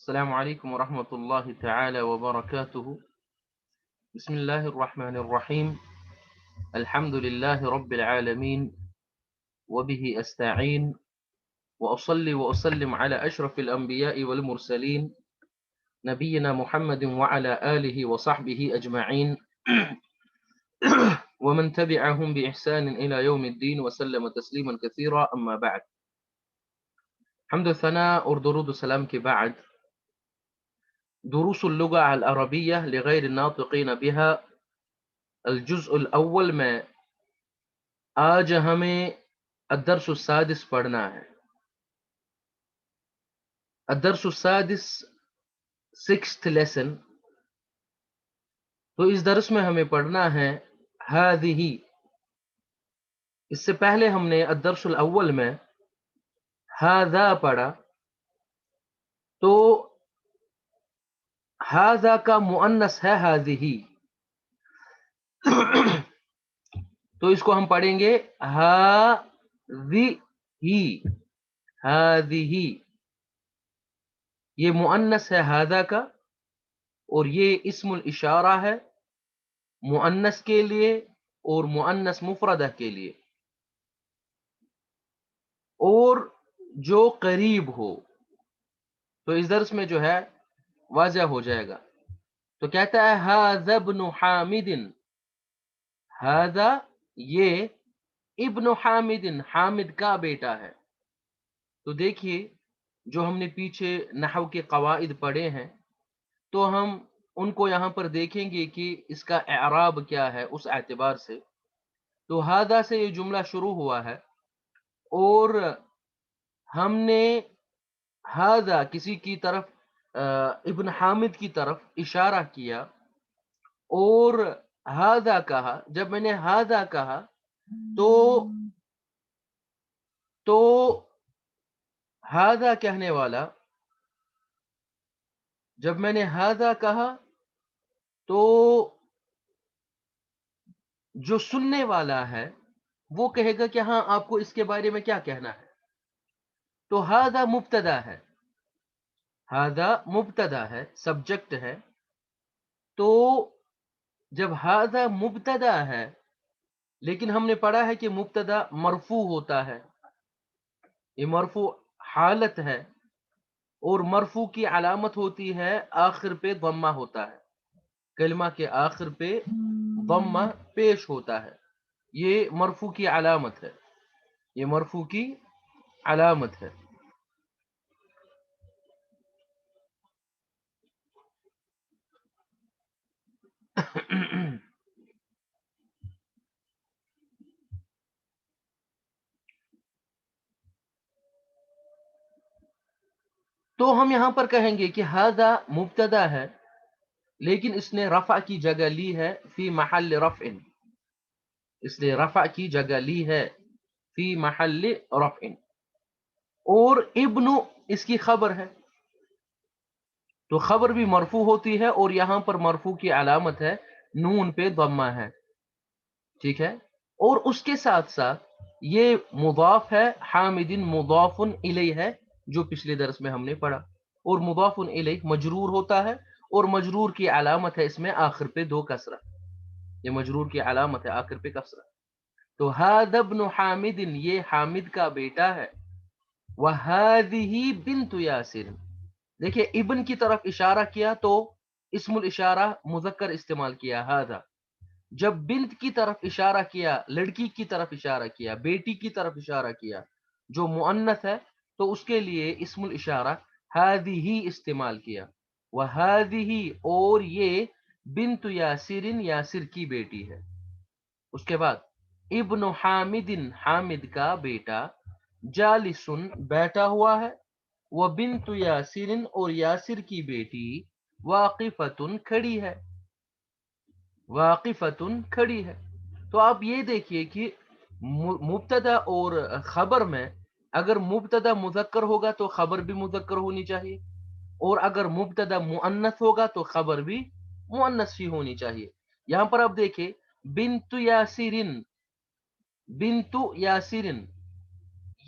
السلام عليكم ورحمة الله تعالى وبركاته. بسم الله الرحمن الرحيم. الحمد لله رب العالمين، وبه أستعين، وأصلي وأسلم على أشرف الأنبياء والمرسلين، نبينا محمد وعلى آله وصحبه أجمعين، ومن تبعهم بإحسان إلى يوم الدين وسلم تسليما كثيرا. أما بعد، حمد الثناء اور درود السلام کے بعد دروس اللغة العربية لغير الناطقين بها الجزء الأول میں آج ہمیں الدرس السادس پڑھنا ہے. الدرس السادس سکسٹھ لیسن. تو اس درس میں ہمیں پڑھنا ہے هذه. اس سے پہلے ہم نے الدرس الاول میں هذا پڑھا. تو هذا کا مؤنث ہے هذه. تو اس کو ہم پڑھیں گے هذه. هذه یہ مؤنث ہے هذا کا، اور یہ اسم الاشارہ ہے مؤنث کے لیے اور مؤنث مفردہ کے لیے، اور جو قریب ہو. تو اس درس میں جو ہے واضح ہو جائے گا. تو کہتا ہے هذا ابن حامد. هذا یہ ابن حامد حامد کا بیٹا ہے. تو دیکھیے جو ہم نے پیچھے نحو کے قواعد پڑھے ہیں تو ہم ان کو یہاں پر دیکھیں گے کہ اس کا اعراب کیا ہے اس اعتبار سے. تو ہاذا سے یہ جملہ شروع ہوا ہے، اور ہم نے ہاذا کسی کی طرف ابن حامد کی طرف اشارہ کیا اور ہاذا کہا. جب میں نے ہاذا کہا تو ہاذا کہنے والا، جب میں نے ہاذا کہا تو جو سننے والا ہے وہ کہے گا کہ ہاں آپ کو اس کے بارے میں کیا کہنا ہے. تو ہاذا مبتدا ہے، ہاذا مبتدا ہے، سبجیکٹ ہے. تو جب ہاذا مبتدا ہے، لیکن ہم نے پڑھا ہے کہ مبتدا مرفوع ہوتا ہے، یہ مرفوع حالت ہے، اور مرفوع کی علامت ہوتی ہے آخر پہ ضمہ ہوتا ہے، کلمہ کے آخر پہ ضمہ پیش ہوتا ہے. یہ مرفوع کی علامت ہے، یہ مرفوع کی علامت ہے. تو ہم یہاں پر کہیں گے کہ ہاذا مبتدا ہے، لیکن اس نے رفع کی جگہ لی ہے فی محل رفع. اس نے رفع کی جگہ لی ہے فی محل رفع، اور ابن اس کی خبر ہے. تو خبر بھی مرفوع ہوتی ہے، اور یہاں پر مرفوع کی علامت ہے نون پہ ضمہ ہے. ٹھیک ہے. اور اس کے ساتھ ساتھ یہ مضاف ہے، حامد مضاف الیہ ہے، جو پچھلے درس میں ہم نے پڑھا. اور مضاف الیہ مجرور ہوتا ہے، اور مجرور کی علامت ہے اس میں آخر پہ دو کسرہ. یہ مجرور کی علامت ہے آخر پہ کسرہ. تو هذا ابن حامد، یہ حامد کا بیٹا ہے. وهذه بنت یاسر. دیکھیں ابن کی طرف اشارہ کیا تو اسم الاشارہ مذکر استعمال کیا هذا. جب بنت کی طرف اشارہ کیا، لڑکی کی طرف اشارہ کیا، بیٹی کی طرف اشارہ کیا جو مؤنث ہے، تو اس کے لیے اسم الاشارہ هذه استعمال کیا. وهذه، اور یہ بنت یاسر، یاسر کی بیٹی ہے. اس کے بعد ابن حامد، حامد کا بیٹا، جالسن بیٹھا ہوا ہے، وہ بنت یاسر، اور یاسر کی بیٹی، واقفتن کھڑی ہے، واقفتن کھڑی ہے. تو آپ یہ دیکھیے کہ مبتدا اور خبر میں اگر مبتدا مذکر ہوگا تو خبر بھی مذکر ہونی چاہیے، اور اگر مبتدا مؤنث ہوگا تو خبر بھی مؤنث ہی ہونی چاہیے. یہاں پر آپ دیکھیں بنت یاسرن، بنت یاسرن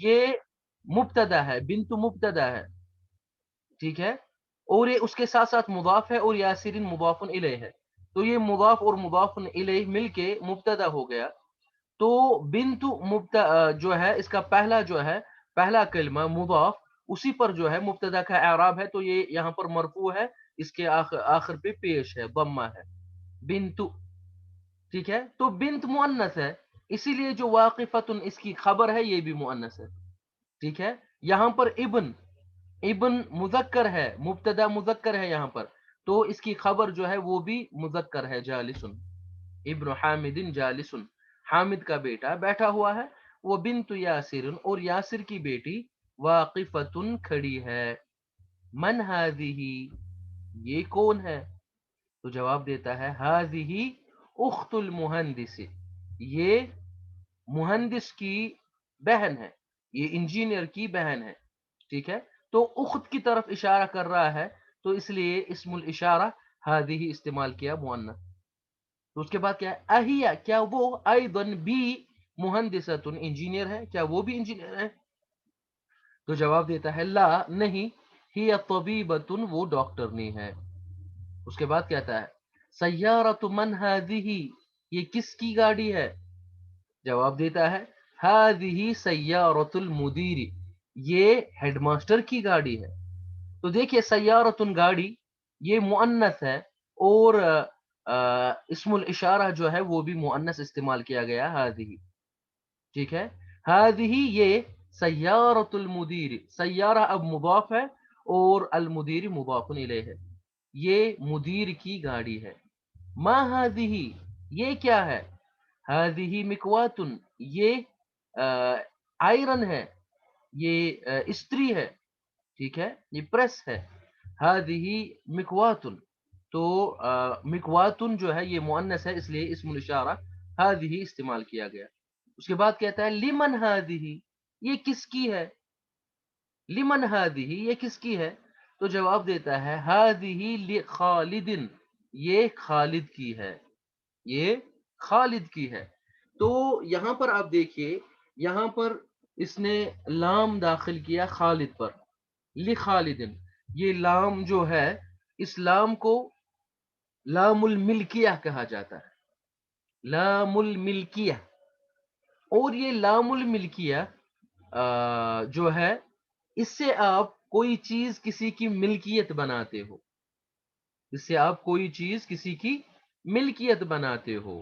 یہ مبتدا ہے، بنت مبتدا ہے. ٹھیک ہے. اور یہ اس کے ساتھ ساتھ مضاف ہے اور یاسرین مضاف الیہ ہے، تو یہ مضاف اور مضاف الیہ مل کے مبتدا ہو گیا. تو بنت جو ہے اس کا پہلا جو ہے پہلا کلمہ مضاف، اسی پر جو ہے مبتدا کا اعراب ہے، تو یہ یہاں پر مرفوع ہے، اس کے آخر پہ پیش ہے، ضمہ ہے، بنت. ٹھیک ہے، تو بنت مؤنث ہے، اسی لیے جو واقفتن اس کی خبر ہے یہ بھی مؤنث ہے. ٹھیک ہے، یہاں پر ابن، ابن مذکر ہے، مبتدا مذکر ہے یہاں پر، تو اس کی خبر جو ہے وہ بھی مذکر ہے، جالسن، ابن حامد جالسن، حامد کا بیٹا بیٹھا ہوا ہے. وہ بنت یاسر، اور یاسر کی بیٹی واقفتن کھڑی ہے. من ہذہ، یہ کون ہے؟ تو جواب دیتا ہے ہذہ اخت المہندس، یہ مہندس کی بہن ہے، یہ انجینئر کی بہن ہے. ٹھیک ہے، تو اخت کی طرف اشارہ کر رہا ہے، تو اس لیے اسم الاشارہ ہذہ استعمال کیا مؤنث. تو اس کے بعد کیا ہے، اہیا، کیا وہ ایضاً بھی مہندسۃ انجینئر ہے، کیا وہ بھی انجینئر ہے؟ تو جواب دیتا ہے لا، نہیں، ہی طبیبۃ، وہ ڈاکٹرنی ہے. اس کے بعد کہتا ہے سیارۃ من ہذہ، یہ کس کی گاڑی ہے؟ جواب دیتا ہے ہذہ سیارۃ المدیر، یہ ہیڈ ماسٹر کی گاڑی ہے. تو دیکھیے سیارۃ گاڑی یہ مؤنث ہے، اور اسم الاشارہ جو ہے وہ بھی مؤنث استعمال کیا گیا ہذہ. ٹھیک ہے، ہذہ یہ سیارۃ المدیر، سیارہ اب مضاف ہے اور المدیر مضاف الیہ ہے، یہ مدیر کی گاڑی ہے. ما ہذہ، یہ کیا ہے؟ ہذہ مکوات، یہ آئرن ہے، یہ استری ہے. ٹھیک ہے، یہ پریس ہے. ہذہ مکوات، تو مکوات جو ہے یہ مؤنث ہے، اس لیے اسم الاشارہ ہذہ استعمال کیا گیا. اس کے بعد کہتا ہے لمن ہذہ، یہ کس کی ہے؟ لمن ہذہ، یہ کس کی ہے؟ تو جواب دیتا ہے ہذہ لخالد، یہ خالد کی ہے، یہ خالد کی ہے. تو یہاں پر آپ دیکھیے، یہاں پر اس نے لام داخل کیا خالد پر، لخالد، یہ لام جو ہے اس لام کو لام الملکیہ کہا جاتا ہے، لام الملکیہ. اور یہ لام الملکیہ جو ہے اس سے آپ کوئی چیز کسی کی ملکیت بناتے ہو، اس سے آپ کوئی چیز کسی کی ملکیت بناتے ہو.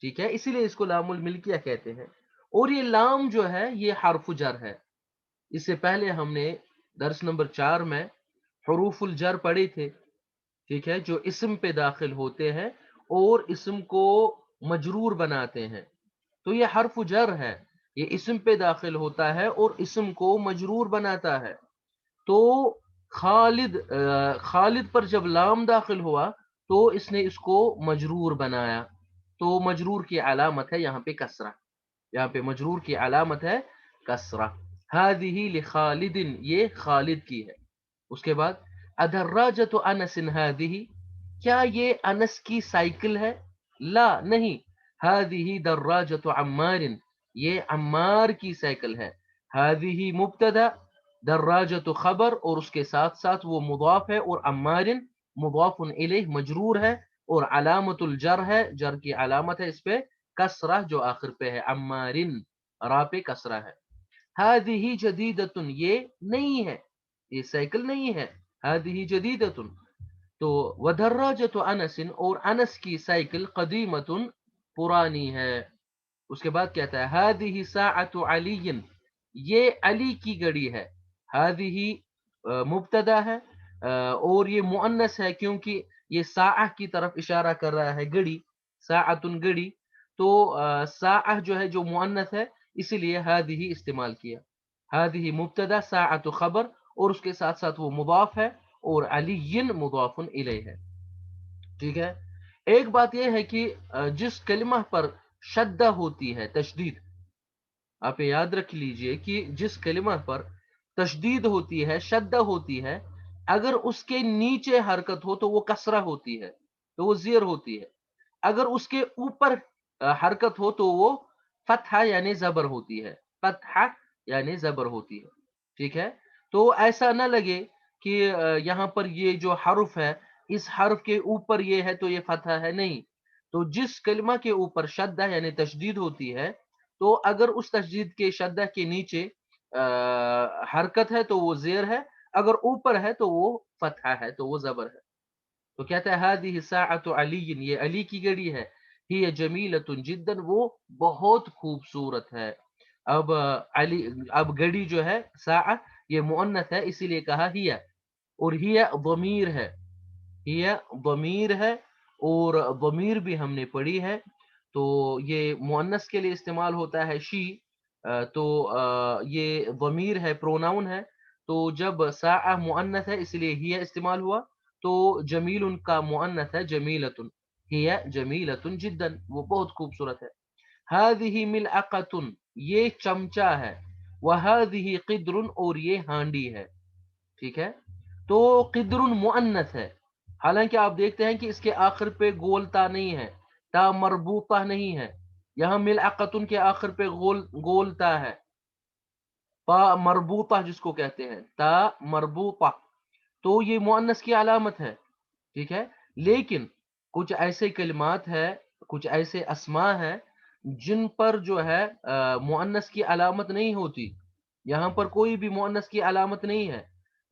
ٹھیک ہے، اسی لیے اس کو لام الملکیہ کہتے ہیں. اور یہ لام جو ہے یہ حرف جر ہے. اس سے پہلے ہم نے درس نمبر 4 میں حروف الجر پڑھے تھے. ٹھیک ہے، جو اسم پہ داخل ہوتے ہیں اور اسم کو مجرور بناتے ہیں. تو یہ حرف جر ہے، یہ اسم پہ داخل ہوتا ہے اور اسم کو مجرور بناتا ہے. تو خالد، خالد پر جب لام داخل ہوا تو اس نے اس کو مجرور بنایا، تو مجرور کی علامت ہے یہاں پہ کسرہ، یہاں پہ مجرور کی علامت ہے کسرہ. ہذہ لخالد، یہ خالد کی ہے. اس کے بعد ادراجۃ انس ہذہ، کیا یہ انس کی سائیکل ہے؟ لا، نہیں، ہذہ دراجۃ عمار، یہ عمار کی سائیکل ہے. ہذہ مبتدا، دراجۃ خبر، اور اس کے ساتھ ساتھ وہ مضاف ہے، اور عمار مضاف الیہ مجرور ہے، اور علامت الجر ہے، جر کی علامت ہے اس پہ کسرہ جو آخر پہ ہے، عمارن، را پہ کسرہ ہے. ہذہ جدیدۃ، یہ نہیں ہے، یہ سائیکل نہیں ہے. ہذہ جدیدۃ، تو ودراجۃ انس، اور انس کی سائیکل قدیمۃ، پرانی ہے. اس کے بعد کہتا ہے ہذہ ساعۃ علی، یہ علی کی گھڑی ہے. ہذہ مبتدا ہے، اور یہ مؤنث ہے کیونکہ یہ ساعہ کی طرف اشارہ کر رہا ہے، گھڑی، ساعۃ گھڑی. تو ساعہ جو ہے جو مؤنث ہے اسی لیے ہذہ استعمال کیا. ہذہ مبتدا، ساعۃ خبر، اور اس کے ساتھ ساتھ وہ مضاف ہے، اور علی مضاف الیہ ہے. ٹھیک ہے، ایک بات یہ ہے کہ جس کلمہ پر شدہ ہوتی ہے، تشدید، آپ یاد رکھ لیجئے کہ جس کلمہ پر تشدید ہوتی ہے، شدہ ہوتی ہے، اگر اس کے نیچے حرکت ہو تو وہ کسرہ ہوتی ہے، تو وہ زیر ہوتی ہے. اگر اس کے اوپر حرکت ہو تو وہ فتحہ یعنی زبر ہوتی ہے، فتحہ یعنی زبر ہوتی ہے. ٹھیک ہے، تو ایسا نہ لگے کہ یہاں پر یہ جو حرف ہے اس حرف کے اوپر یہ ہے تو یہ فتح ہے، نہیں. تو جس کلمہ کے اوپر شدہ یعنی تشدید ہوتی ہے تو اگر اس تشدید کے شدہ کے نیچے حرکت ہے تو وہ زیر ہے، اگر اوپر ہے تو وہ فتحہ ہے، تو وہ زبر ہے. تو کہتا ہے هذه ساعة علی، یہ علی کی گھڑی ہے، ہی جمیلۃ جدا، وہ بہت خوبصورت ہے. اب علی، اب گھڑی جو ہے ساعہ یہ مؤنث ہے اسی لیے کہا ہی، اور ہی ضمیر ہے، ہی ضمیر ہے، اور ضمیر بھی ہم نے پڑھی ہے تو یہ مؤنث کے لیے استعمال ہوتا ہے شی، تو یہ ضمیر ہے، پروناؤن ہے. تو جب ساعہ مؤنث ہے اس لیے ہی استعمال ہوا، تو جمیل ان کا مؤنث ہے جمیلۃ، ہی جمیلۃ جدا، وہ بہت خوبصورت ہے. هذه ملعقۃ، یہ چمچہ ہے، وهذه قدر، اور یہ ہانڈی ہے. ٹھیک ہے، تو قدر مؤنث ہے، حالانکہ آپ دیکھتے ہیں کہ اس کے آخر پہ گولتا نہیں ہے، تا مربوطہ نہیں ہے. یہاں ملعقۃ کے آخر پہ گولتا ہے، تا مربوطہ جس کو کہتے ہیں، تا مربوطہ، تو یہ مؤنث کی علامت ہے. ٹھیک ہے، لیکن کچھ ایسے کلمات ہے، کچھ ایسے اسماء ہے جن پر جو ہے مؤنث کی علامت نہیں ہوتی. یہاں پر کوئی بھی مؤنث کی علامت نہیں ہے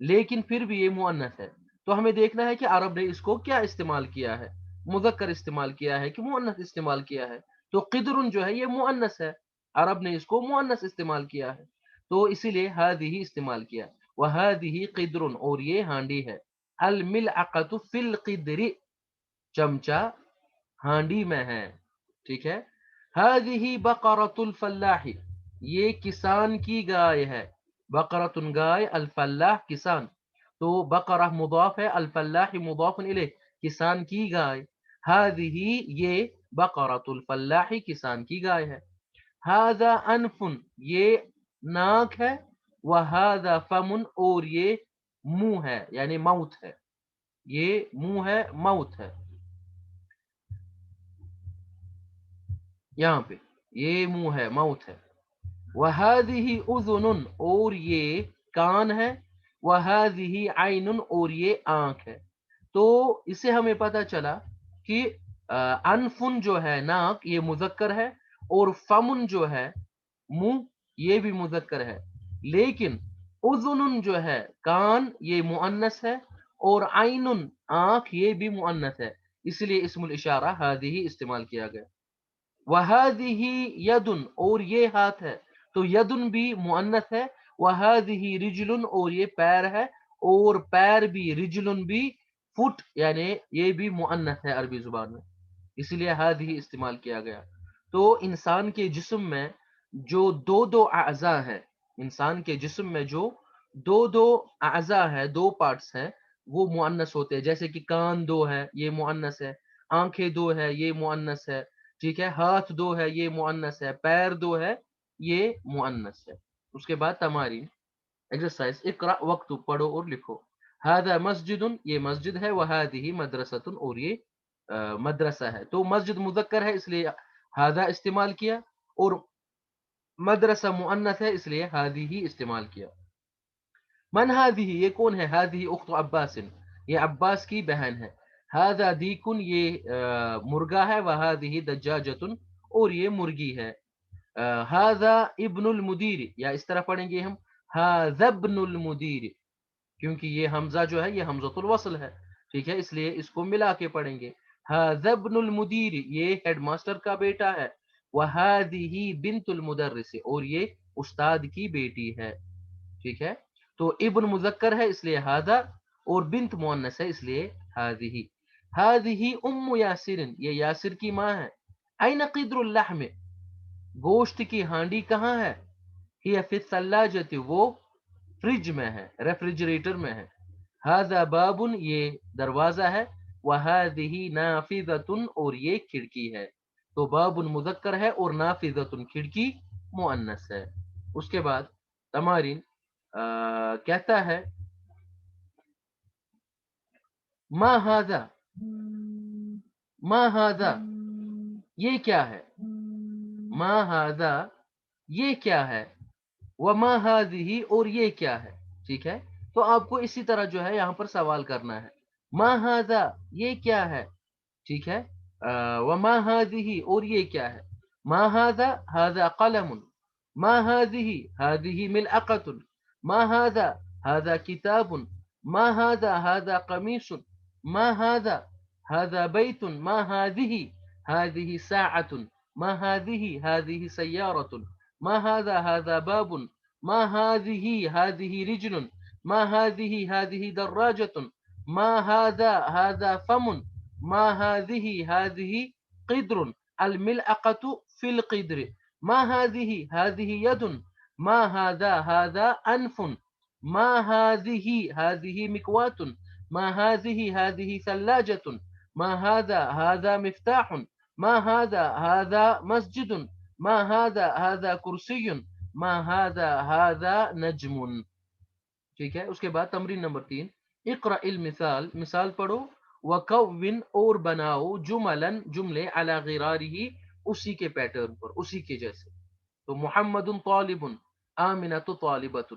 لیکن پھر بھی یہ مؤنث ہے. تو ہمیں دیکھنا ہے کہ عرب نے اس کو کیا استعمال کیا ہے، مذکر استعمال کیا ہے کہ مؤنث استعمال کیا ہے. تو قدر جو ہے یہ مؤنث ہے، عرب نے اس کو مؤنث استعمال کیا ہے تو اسی لیے هذه استعمال کیا. وهذه قدر، اور یہ ہانڈی ہے. الملعقۃ فی القدر، چمچہ ہانڈی میں ہے. ٹھیک ہے، هذه بقرۃ الفلاح، یہ کسان کی گائے ہے. بقرۃ گائے، الفلاح کسان، تو بقرہ مضاف ہے، الفلاح مضاف الیہ، کسان کی گائے. هذه، یہ بقرۃ الفلاح کسان کی گائے ہے. هذا انف، یہ ناک ہے، وهذا فم، اور یہ منہ ہے یعنی موت ہے، یہ منہ ہے، موت ہے. یہاں پہ یہ منہ ہے، موت ہے. وَهَذِهِ اذن، اور یہ کان ہے. وَهَذِهِ عین، اور یہ آنکھ ہے. تو اس سے ہمیں پتہ چلا کہ انفن جو ہے ناک یہ مذکر ہے، اور فمن جو ہے منہ یہ بھی مذکر ہے، لیکن اذن جو ہے کان یہ مؤنث ہے، اور عین آنکھ یہ بھی مؤنث ہے، اس لیے اسم الاشارہ هذه استعمال کیا گیا. وَهَذِهِ يَدٌ، اور یہ ہاتھ ہے، تو یدن بھی مؤنث ہے. وَهَذِهِ رِجْلٌ، اور یہ پیر ہے، اور پیر بھی، رجلن بھی، فٹ یعنی یہ بھی مؤنث ہے عربی زبان میں، اسی لیے هذه استعمال کیا گیا. تو انسان کے جسم میں جو دو دو اعضاء ہیں، انسان کے جسم میں جو دو دو اعضاء ہے، دو پارٹس ہیں، وہ مؤنث ہوتے ہیں. جیسے کہ کان دو ہے یہ مؤنث ہے، آنکھیں دو ہے یہ مؤنث ہے. ٹھیک ہے، ہاتھ دو ہے یہ مؤنث ہے، پیر دو ہے یہ مؤنث ہے. اس کے بعد تمارین ایکسرسائز، اقرا وقت، پڑھو اور لکھو. هذا مسجد، یہ مسجد ہے. وهذه مدرسۃ، اور یہ مدرسہ ہے. تو مسجد مذکر ہے اس لیے هذا استعمال کیا، اور مدرسہ مؤنث ہے اس لیے هذه استعمال کیا. من هذه، یہ کون ہے؟ هذه اخت عباس، یہ عباس کی بہن ہے. هذا دیکن، یہ مرغا ہے. وهذه دجاجۃ، اور یہ مرغی ہے. هذا ابن المدیر، یا اس طرح پڑھیں گے ہم هذا ابن المدیر، کیونکہ یہ حمزہ جو ہے یہ حمزۃ الوصل ہے. ٹھیک ہے، اس لیے اس کو ملا کے پڑھیں گے. هذا ابن المدیر، یہ ہیڈ ماسٹر کا بیٹا ہے. وهذه بنت المدرس، اور یہ استاد کی بیٹی ہے. ٹھیک ہے، تو ابن مذکر ہے اس لیے هذا، اور بنت مؤنث ہے اس لیے هذه. هذه ام یاسر، یہ یاسر کی ماں ہے. این قدر اللحم، گوشت کی ہانڈی کہاں ہے؟ ہی فی الثلاجۃ، وہ فریج میں ہے، ریفریجریٹر میں ہے. هذا باب، یہ دروازہ ہے. وهذه نافذۃ، اور یہ کھڑکی ہے. تو باب مذکر ہے اور نافذۃ کھڑکی مؤنث ہے. اس کے بعد تمارین کہتا ہے ما هذا، ما هذا، یہ کیا ہے؟ ما هذا، یہ کیا ہے؟ وما هذه، اور یہ کیا ہے؟ ٹھیک ہے، تو آپ کو اسی طرح جو ہے یہاں پر سوال کرنا ہے. ما هذا یہ کیا ہے, ٹھیک ہے. وما هذه اور یہ کیا ہے. ما هذا هذا قلم. ما هذه هذه ملعقة. ما هذا هذا كتاب. ما هذا هذا قميص. ما هذا هذا بيت. ما هذه هذه ساعة. ما هذه هذه سيارة. ما هذا هذا باب. ما هذه هذه رجل. ما هذه هذه دراجة. ما هذا هذا فم. ما هذه هذه قدر. الملعقة في القدر. ما هذه هذه يد. ما هذا هذا أنف. ما هذه هذه مكواة. ما هذه هذه ثلاجة. ما هذا هذا مفتاح. ما هذا هذا مسجد. ما هذا هذا كرسي. ما هذا هذا نجم. ٹھیک ہے. اس کے بعد تمرین نمبر 3, اقرأ المثال, مثال پڑھو. وَكَوِّن اور بناؤ جملاً جملے علی غرارہ اسی کے پیٹرن پر, اسی کے جیسے. تو محمد طالب, آمنۃ طالبۃ.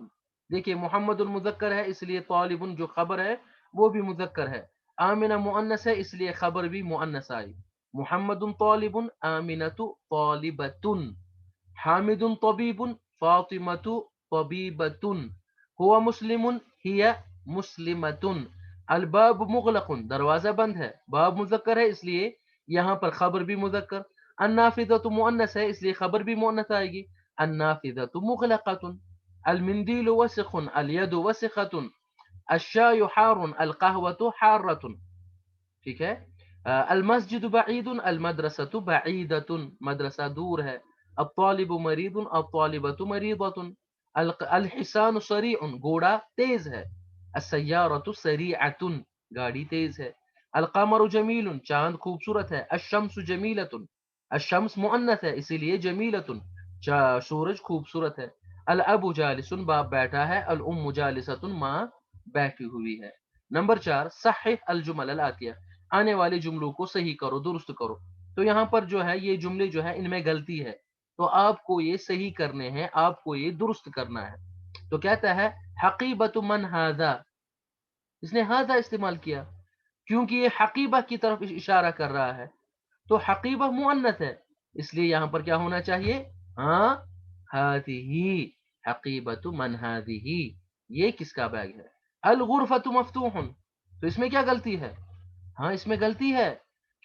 دیکھیے محمد مذکر ہے اس لیے طالب جو خبر ہے وہ بھی مذکر ہے. آمنہ مؤنث ہے اس لیے خبر بھی مؤنث آئی. محمد طالب, آمنۃ طالبۃ. حامد طبیب, فاطمۃ طبیبۃ. ہوا مسلم, ہی مسلمۃ. الباب مغلق, دروازہ بند ہے. باب مذکر ہے اس لیے یہاں پر خبر بھی مذکر. النافذۃ مؤنث ہے اس لیے خبر بھی مؤنث آئے گی. النافذۃ مغلقۃ. المندیل وسخ, الید وسخۃ. الشاي حار, القهوة حارۃ. ٹھیک ہے. المسجد بعید, المدرسة بعیدۃ, مدرسہ دور ہے. الطالب مریض, الطالبۃ مریضۃ. الحصان سریع, گھوڑا تیز ہے. السیارۃ سریعۃ, گاڑی تیز ہے. القمر جمیل, چاند خوبصورت ہے. الشمس جمیلۃ, الشمس مؤنث ہے اسی لیے جمیلۃ, سورج خوبصورت ہے. الاب جالس, باپ بیٹھا ہے. الام جالسۃ, ماں بیٹھی ہوئی ہے. نمبر 4, صحح الجمل الاتیہ, آنے والے جملوں کو صحیح کرو, درست کرو. تو یہاں پر جو ہے یہ جملے جو ہے ان میں غلطی ہے, تو آپ کو یہ صحیح کرنے ہیں, آپ کو یہ درست کرنا ہے. تو کہتا ہے حقیبۃ من ھذا, اس نے ھذا استعمال کیا کیونکہ یہ حقیبہ کی طرف اشارہ کر رہا ہے. تو حقیبہ مؤنث ہے اس لیے یہاں پر کیا ہونا چاہیے, ہاں ھذہ حقیبۃ من ھذہ, یہ کس کا بیگ ہے. الغرفۃ مفتوح, تو اس میں کیا غلطی ہے, ہاں اس میں غلطی ہے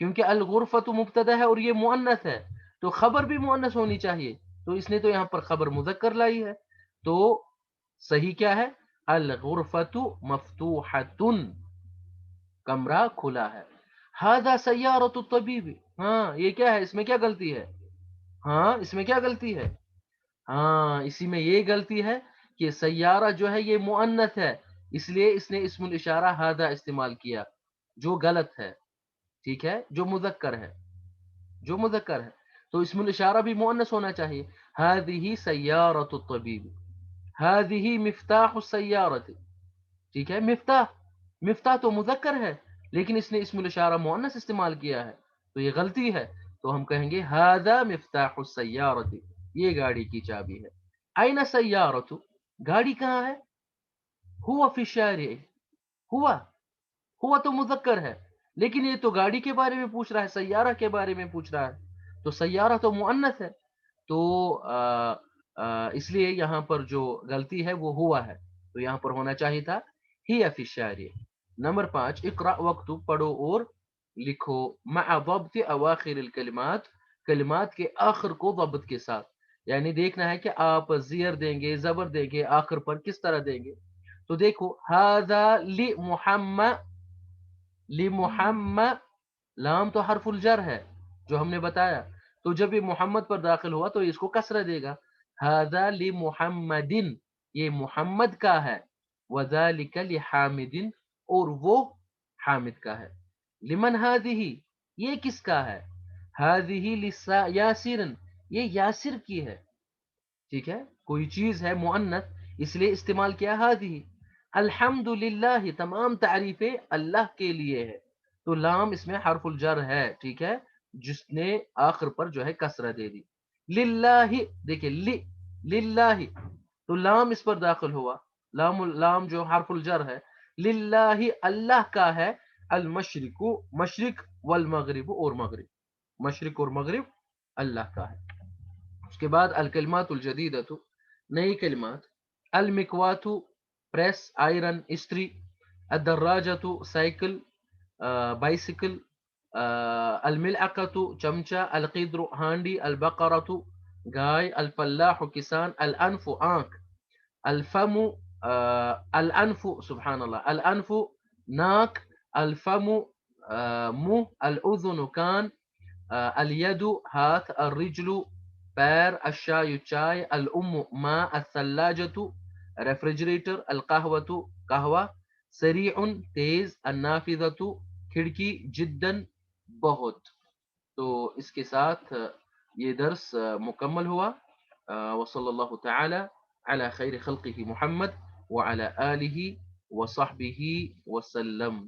کیونکہ الغرفۃ مبتدا ہے اور یہ مؤنث ہے, تو خبر بھی مؤنث ہونی چاہیے. تو اس نے تو یہاں پر خبر مذکر لائی ہے. تو صحیح کیا ہے, الغرفۃ مفتوحۃ, کمرہ کھلا ہے. ھذا سیارۃ الطبیب, ہاں یہ کیا ہے, اس میں کیا غلطی ہے, ہاں اس میں کیا غلطی ہے, ہاں اسی میں یہ غلطی ہے کہ سیارہ جو ہے یہ مؤنث ہے اس لیے اس نے اسم الاشارہ ھذا استعمال کیا جو غلط ہے. ٹھیک ہے, جو مذکر ہے, جو مذکر ہے. تو اسم الاشارہ بھی مؤنث ہونا چاہیے. ھذہ سیارۃ الطبیب, ھذہ مفتاح السیارۃ. ٹھیک ہے, مفتاح, مفتاح تو مذکر ہے لیکن اس نے اسم الاشارہ مؤنث استعمال کیا ہے, تو یہ غلطی ہے. تو ہم کہیں گے ھذا مفتاح السیارۃ, یہ گاڑی کی چابی ہے. این السیارۃ, گاڑی کہاں ہے. ہوا فی الشارع, ہوا, ہوا تو مذکر ہے لیکن یہ تو گاڑی کے بارے میں پوچھ رہا ہے, سیارہ کے بارے میں پوچھ رہا ہے, تو سیارہ تو مؤنث ہے. تو اس لیے یہاں پر جو غلطی ہے وہ ہوا ہے, تو یہاں پر ہونا چاہیے تھا ہی فی الشارع. نمبر 5, اقرأ واکتب, پڑھو اور لکھو. مع ضبط اواخر الکلمات, کلمات کے آخر کو ضبط کے ساتھ, یعنی دیکھنا ہے کہ آپ زیر دیں گے, زبر دیں گے, آخر پر کس طرح دیں گے. تو دیکھو ھذا لمحمد, لمحمد, لام تو حرف الجر ہے جو ہم نے بتایا, تو جب یہ محمد پر داخل ہوا تو اس کو کسرہ دے گا. ھذا لمحمد, یہ محمد کا ہے. وذلک لحامد, اور وہ حامد کا ہے. لمن ھذہ, یہ کس کا ہے. ھذہ یاسر, یہ یاسر کی ہے. ٹھیک ہے, کوئی چیز ہے مؤنث اس لیے استعمال کیا ھذہ. الحمد للہ, تمام تعریفیں اللہ کے لیے ہے, تو لام اس میں حرف الجر ہے. ٹھیک ہے, جس نے آخر پر جو ہے کسرہ دے دی. للہ, دیکھیں للہ, تو لام اس پر داخل ہوا لام جو حرف الجر ہے، للہ اللہ کا ہے، المشرق مشرق، والمغرب اور مغرب، مشرق اور مغرب اللہ کا ہے. اس کے بعد الکلمات الجدیدۃ، نئی کلمات. المکوات پریس، آئرن استری. الدراجۃ سائیکل، بائسیکل. الملعقۃ چمچہ. القدر ہانڈی. البقرۃ گائے. الفلاح کسان. الانف آنکھ. الفم الانف سبحان اللہ، الانف ناک. الفم منہ. الاذن کان. الید ہاتھ. الرجل پیر. الشاي چائے. الام ماء. الثلاجۃ ریفریجریٹر. القہوۃ قہوہ. سریع تیز. النافذۃ کھڑکی. جدا بہت. تو اس کے ساتھ یہ درس مکمل ہوا. وصلی اللہ تعالی على خیر خلقه محمد وعلى آله وصحبه وسلم.